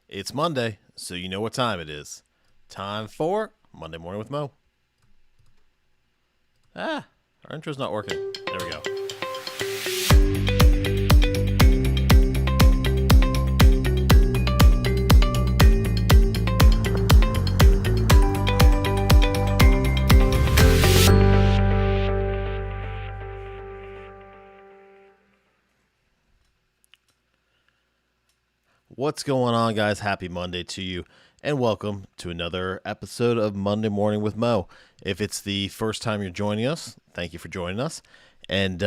It's Monday, so you know what time it is. Time for Monday Morning with Mo. Our intro's not working. There we go. What's going on, guys? Happy Monday to you, and welcome to another episode of Monday Morning with Mo. If it's the first time you're joining us, thank you for joining us. And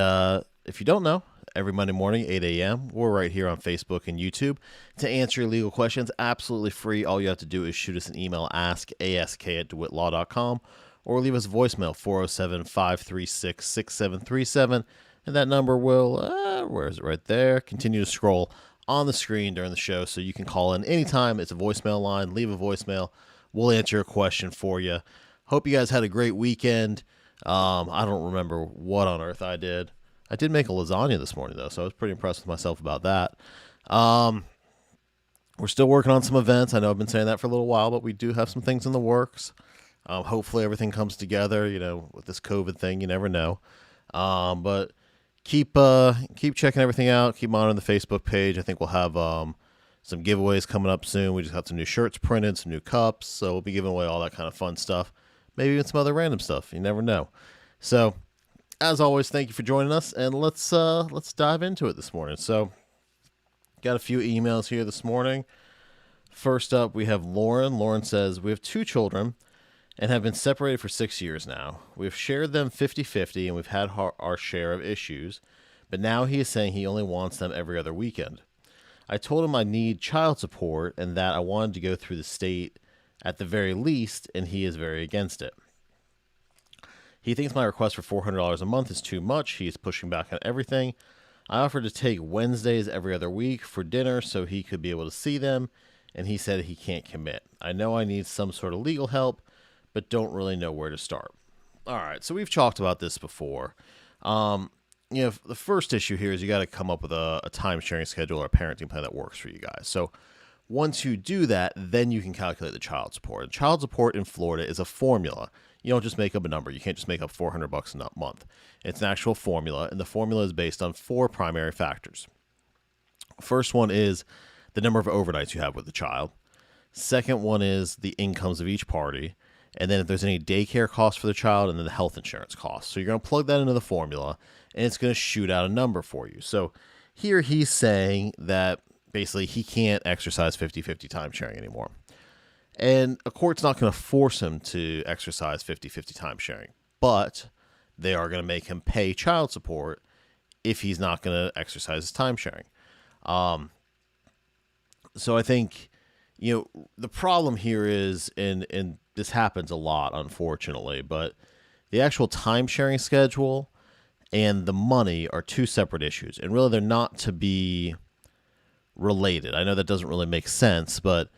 if you don't know, every Monday morning, 8 a.m., we're right here on Facebook and YouTube to answer your legal questions absolutely free. All you have to do is shoot us an email, ask@dewhittlaw.com, or leave us a voicemail, 407-536-6737, and that number will, where is it? Right there. Continue to scroll on the screen during the show, so you can call in anytime. It's a voicemail line. Leave a voicemail. We'll answer a question for you. Hope you guys had a great weekend. I don't remember what on earth I did. I did make a lasagna this morning, though, so I was pretty impressed with myself about that. We're still working on some events. I know I've been saying that for a little while, but we do have some things in the works. Hopefully everything comes together. You know, with this COVID thing, you never know. But keep checking everything out. Keep monitoring the Facebook page. I think we'll have some giveaways coming up soon. We just got some new shirts printed, some new cups, so we'll be giving away all that kind of fun stuff. Maybe even some other random stuff. You never know. So, as always, thank you for joining us, and let's dive into it this morning. So, got a few emails here this morning. First up, we have Lauren. Lauren says, we have 2 children and have been separated for 6 years now. We've shared them 50-50, and we've had our share of issues, but now he is saying he only wants them every other weekend. I told him I need child support and that I wanted to go through the state at the very least, and he is very against it. He thinks my request for $400 a month is too much. He is pushing back on everything. I offered to take Wednesdays every other week for dinner so he could be able to see them, and he said he can't commit. I know I need some sort of legal help, but don't really know where to start. All right, so we've talked about this before. The first issue here is you got to come up with a time-sharing schedule or a parenting plan that works for you guys. So once you do that, then you can calculate the child support. And child support in Florida is a formula. You don't just make up a number. You can't just make up $400 a month. It's an actual formula, and the formula is based on 4 primary factors. First one is the number of overnights you have with the child. Second one is the incomes of each party. And then if there's any daycare costs for the child, and then the health insurance costs. So you're going to plug that into the formula, and it's going to shoot out a number for you. So here he's saying that basically he can't exercise 50-50 time sharing anymore. And a court's not going to force him to exercise 50-50 time sharing, but they are going to make him pay child support if he's not going to exercise his time sharing. So I think, the problem here is, and this happens a lot, unfortunately, but the actual time sharing schedule and the money are 2 separate issues, and really they're not to be related. I know that doesn't really make sense, but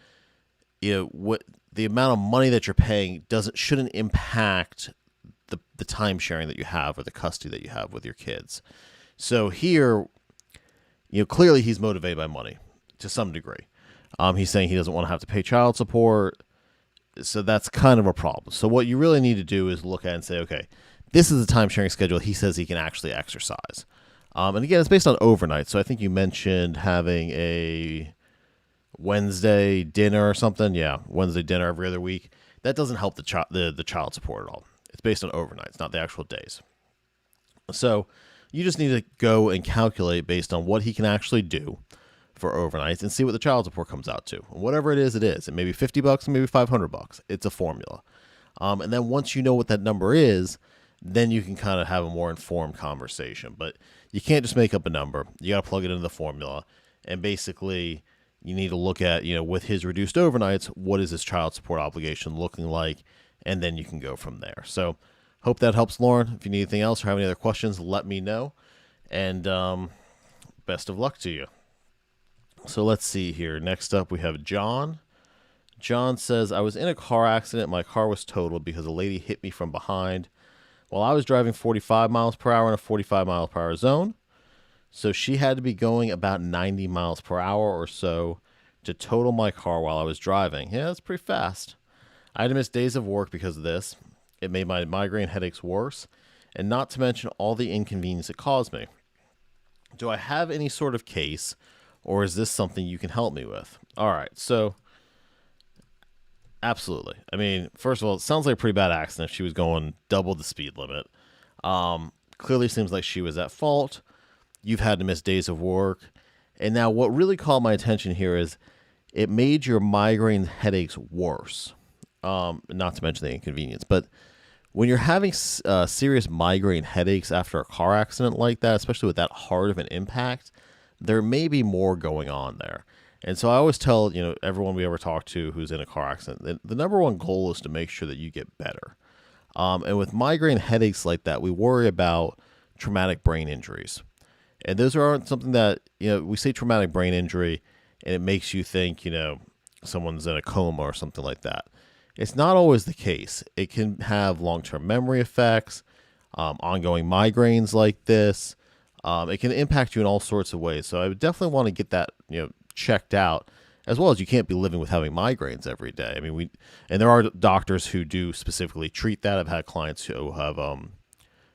what the amount of money that you're paying shouldn't impact the time sharing that you have or the custody that you have with your kids. So here, clearly he's motivated by money to some degree. He's saying he doesn't want to have to pay child support. So that's kind of a problem. So what you really need to do is look at it and say, okay, this is the time sharing schedule he says he can actually exercise. And again, it's based on overnight. So I think you mentioned having a Wednesday dinner or something. Yeah, Wednesday dinner every other week. That doesn't help the child support at all. It's based on overnights, not the actual days. So you just need to go and calculate based on what he can actually do for overnights and see what the child support comes out to. Whatever it is, it is. It may be $50, maybe $500. It's a formula. And then once you know what that number is, then you can kind of have a more informed conversation. But you can't just make up a number. You got to plug it into the formula. And basically, you need to look at, with his reduced overnights, what is his child support obligation looking like? And then you can go from there. So hope that helps, Lauren. If you need anything else or have any other questions, let me know. And best of luck to you. So let's see here. Next up, we have John. John says, I was in a car accident. My car was totaled because a lady hit me from behind while I was driving 45 miles per hour in a 45 mile per hour zone. So she had to be going about 90 miles per hour or so to total my car while I was driving. Yeah, that's pretty fast. I had to miss days of work because of this. It made my migraine headaches worse, and not to mention all the inconvenience it caused me. Do I have any sort of case, or is this something you can help me with? All right, so absolutely. I mean, first of all, it sounds like a pretty bad accident if she was going double the speed limit. Clearly seems like she was at fault. You've had to miss days of work. And now what really caught my attention here is it made your migraine headaches worse. Not to mention the inconvenience. But when you're having serious migraine headaches after a car accident like that, especially with that hard of an impact, there may be more going on there. And so I always tell, everyone we ever talk to who's in a car accident, the number one goal is to make sure that you get better. And with migraine headaches like that, we worry about traumatic brain injuries. And those aren't something that, we say traumatic brain injury and it makes you think, someone's in a coma or something like that. It's not always the case. It can have long-term memory effects, ongoing migraines like this. It can impact you in all sorts of ways. So I would definitely want to get that, checked out, as well as you can't be living with having migraines every day. I mean, and there are doctors who do specifically treat that. I've had clients who have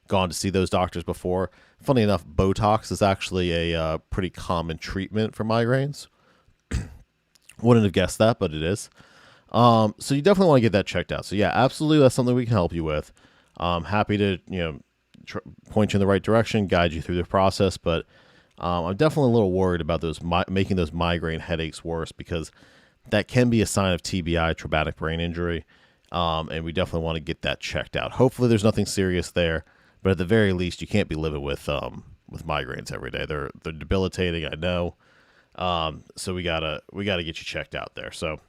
gone to see those doctors before. Funny enough, Botox is actually a pretty common treatment for migraines. Wouldn't have guessed that, but it is. So you definitely want to get that checked out. So yeah, absolutely, that's something we can help you with. Happy to point you in the right direction, guide you through the process, but I'm definitely a little worried about those making those migraine headaches worse, because that can be a sign of TBI, traumatic brain injury, and we definitely want to get that checked out. Hopefully, there's nothing serious there, but at the very least, you can't be living with migraines every day. They're debilitating, I know. So we gotta get you checked out there. So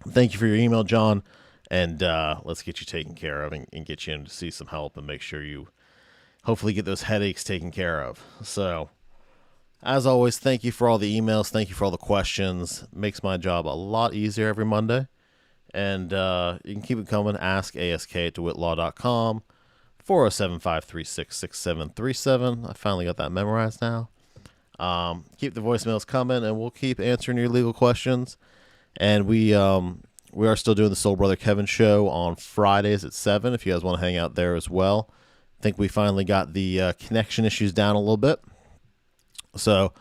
thank you for your email, John, and let's get you taken care of and get you in to see some help and make sure you hopefully get those headaches taken care of. So, as always, thank you for all the emails. Thank you for all the questions. It makes my job a lot easier every Monday. And you can keep it coming. AskASK@DeWittLaw.com. 407-536-6737. I finally got that memorized now. Keep the voicemails coming, and we'll keep answering your legal questions. And we are still doing the Soul Brother Kevin show on Fridays at 7 if you guys want to hang out there as well. I think we finally got the connection issues down a little bit. So,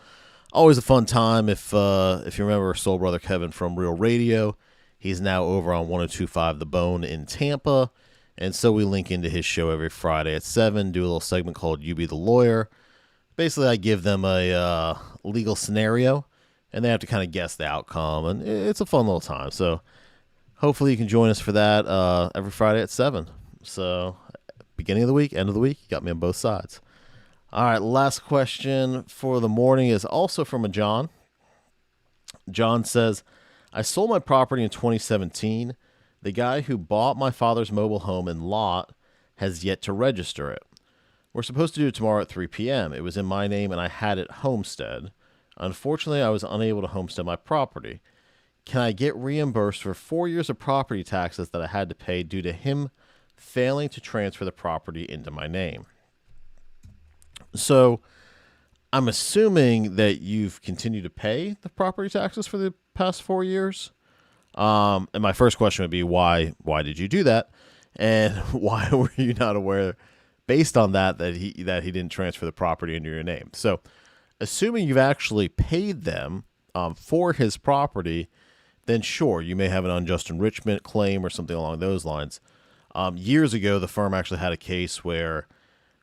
always a fun time. If you remember Soul Brother Kevin from Real Radio, he's now over on 102.5 The Bone in Tampa. And so we link into his show every Friday at 7, do a little segment called You Be the Lawyer. Basically, I give them a legal scenario, and they have to kind of guess the outcome. And it's a fun little time. So, hopefully you can join us for that every Friday at 7. So, beginning of the week, end of the week, you got me on both sides. All right, last question for the morning is also from a John. John says, I sold my property in 2017. The guy who bought my father's mobile home and lot has yet to register it. We're supposed to do it tomorrow at 3 p.m. It was in my name and I had it homestead. Unfortunately, I was unable to homestead my property. Can I get reimbursed for 4 years of property taxes that I had to pay due to him failing to transfer the property into my name? So I'm assuming that you've continued to pay the property taxes for the past 4 years. And my first question would be, why did you do that? And why were you not aware, based on that he didn't transfer the property into your name? So assuming you've actually paid them for his property, then sure, you may have an unjust enrichment claim or something along those lines. Years ago, the firm actually had a case where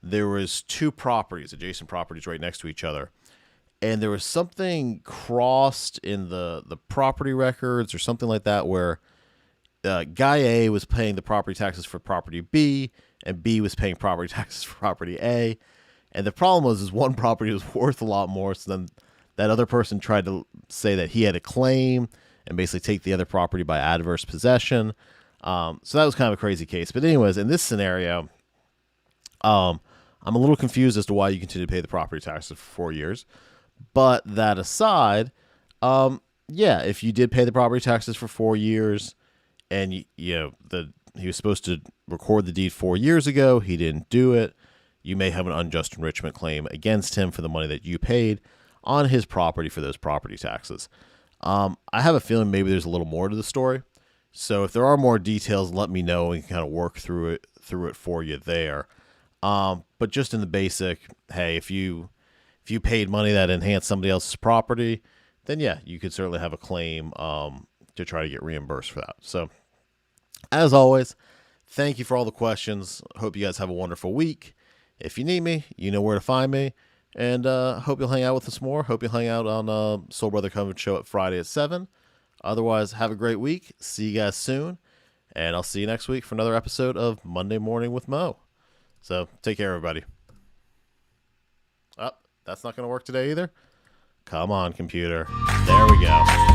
there was two properties, adjacent properties right next to each other, and there was something crossed in the property records or something like that where Guy A was paying the property taxes for property B, and B was paying property taxes for property A. And the problem was one property was worth a lot more, so then that other person tried to say that he had a claim and basically take the other property by adverse possession. So that was kind of a crazy case. But anyways, in this scenario, I'm a little confused as to why you continue to pay the property taxes for 4 years. But that aside, if you did pay the property taxes for 4 years and he was supposed to record the deed 4 years ago, he didn't do it, you may have an unjust enrichment claim against him for the money that you paid on his property for those property taxes. I have a feeling maybe there's a little more to the story. So if there are more details, let me know and kind of work through it for you there. But just in the basic, hey, if you paid money that enhanced somebody else's property, then yeah, you could certainly have a claim to try to get reimbursed for that. So as always, thank you for all the questions. Hope you guys have a wonderful week. If you need me, you know where to find me. And hope you'll hang out with us more. Hope you'll hang out on Soul Brother Coverage Show at Friday at 7. Otherwise, have a great week. See you guys soon. And I'll see you next week for another episode of Monday Morning with Mo. So take care, everybody. Oh, that's not going to work today either? Come on, computer. There we go.